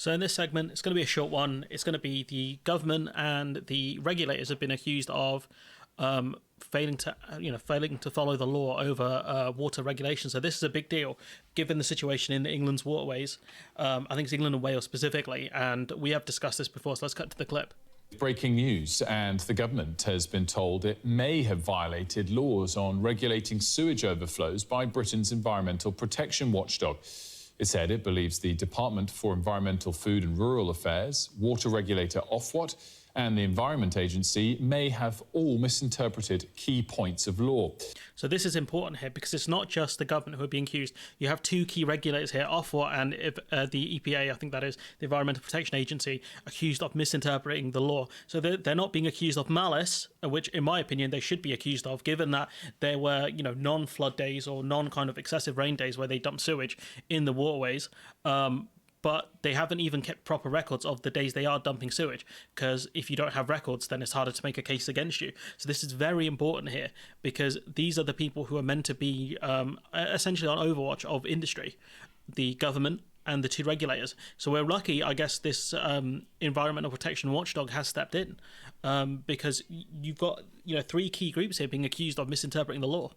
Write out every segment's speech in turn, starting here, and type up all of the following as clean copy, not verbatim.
So in this segment, it's going to be a short one. It's going to be the government and the regulators have been accused of failing to follow the law over water regulation. So this is a big deal, given the situation in England's waterways. I think it's England and Wales specifically, and we have discussed this before. So let's cut to the clip. Breaking news, and the government has been told it may have violated laws on regulating sewage overflows by Britain's environmental protection watchdog. It said it believes the Department for Environmental, Food and Rural Affairs, water regulator Ofwat, and the Environment Agency may have all misinterpreted key points of law. So this is important here because it's not just the government who are being accused. You have two key regulators here, Ofwat and the EPA, I think that is, the Environmental Protection Agency, accused of misinterpreting the law. So they're not being accused of malice, which in my opinion they should be accused of, given that there were, non-flood days or non-kind of excessive rain days where they dumped sewage in the waterways. But they haven't even kept proper records of the days they are dumping sewage, because if you don't have records, then it's harder to make a case against you. So this is very important here, because these are the people who are meant to be essentially on overwatch of industry, the government and the two regulators. So we're lucky, I guess, this environmental protection watchdog has stepped in, because you've got three key groups here being accused of misinterpreting the law.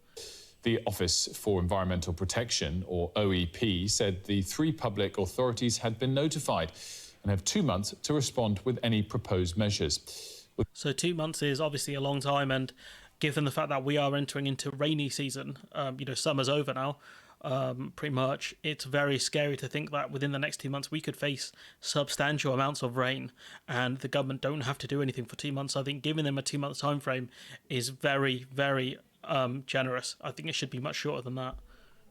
The Office for Environmental Protection, or OEP, said the three public authorities had been notified and have 2 months to respond with any proposed measures. So 2 months is obviously a long time, and given the fact that we are entering into rainy season, summer's over now, pretty much, it's very scary to think that within the next 2 months we could face substantial amounts of rain and the government don't have to do anything for 2 months. I think giving them a 2 month time frame is very, very generous. I think it should be much shorter than that.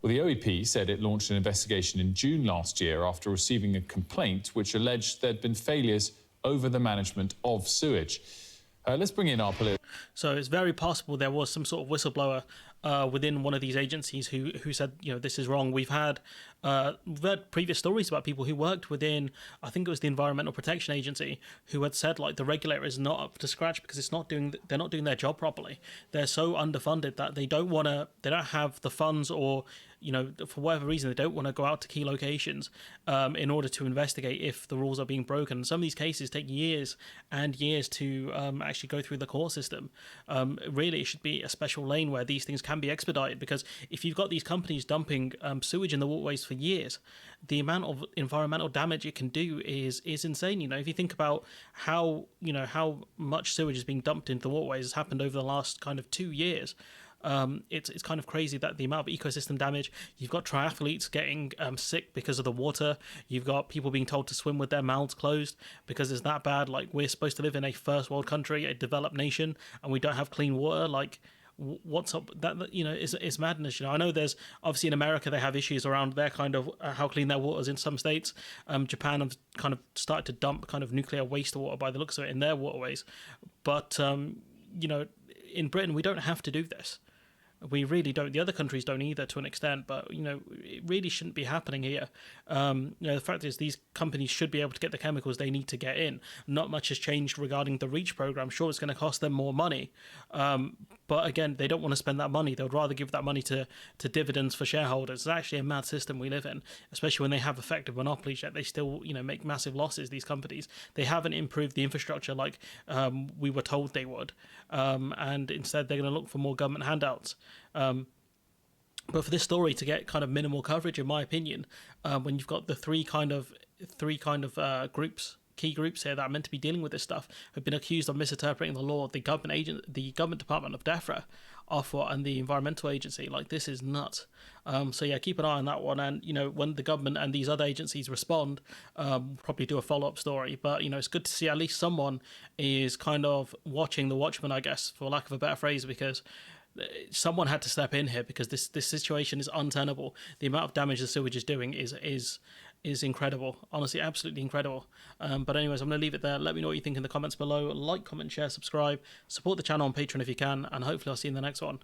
Well, the OEP said it launched an investigation in June last year after receiving a complaint which alleged there'd been failures over the management of sewage. Let's bring in our political... So it's very possible there was some sort of whistleblower within one of these agencies who said, this is wrong. We've had previous stories about people who worked within, I think it was the Environmental Protection Agency, who had said like the regulator is not up to scratch because they're not doing their job properly. They're so underfunded that they don't have the funds, or for whatever reason they don't want to go out to key locations in order to investigate if the rules are being broken. Some of these cases take years and years to actually go through the court system. Really, it should be a special lane where these things can be expedited, because if you've got these companies dumping sewage in the waterways for years, the amount of environmental damage it can do is insane. If you think about how much sewage is being dumped into the waterways has happened over the last kind of 2 years. It's kind of crazy that the amount of ecosystem damage. You've got triathletes getting sick because of the water. You've got people being told to swim with their mouths closed because it's that bad. Like, we're supposed to live in a first world country, a developed nation, and we don't have clean water. Like, what's up? That is madness. I know there's obviously in America they have issues around their kind of how clean their water is in some states. Japan have kind of started to dump kind of nuclear wastewater by the looks of it in their waterways, but in Britain we don't have to do this. We really don't. The other countries don't either, to an extent, but it really shouldn't be happening here. The fact is, these companies should be able to get the chemicals they need to get in. Not much has changed regarding the REACH program. Sure, it's going to cost them more money, but again, they don't want to spend that money. They would rather give that money to dividends for shareholders. It's actually a mad system we live in, especially when they have effective monopolies. Yet they still, make massive losses. These companies, they haven't improved the infrastructure like we were told they would, and instead they're going to look for more government handouts. But for this story to get kind of minimal coverage, in my opinion, when you've got the three kind of key groups here that are meant to be dealing with this stuff, have been accused of misinterpreting the law, the government department of DEFRA, Ofwat, and the Environmental Agency, like, this is nuts. So yeah, keep an eye on that one, and when the government and these other agencies respond, probably do a follow-up story. But it's good to see at least someone is kind of watching the watchman, I guess, for lack of a better phrase, because someone had to step in here, because this situation is untenable. The amount of damage the sewage is doing is incredible. Honestly, absolutely incredible. But anyways, I'm going to leave it there. Let me know what you think in the comments below. Like, comment, share, subscribe. Support the channel on Patreon if you can, and hopefully I'll see you in the next one.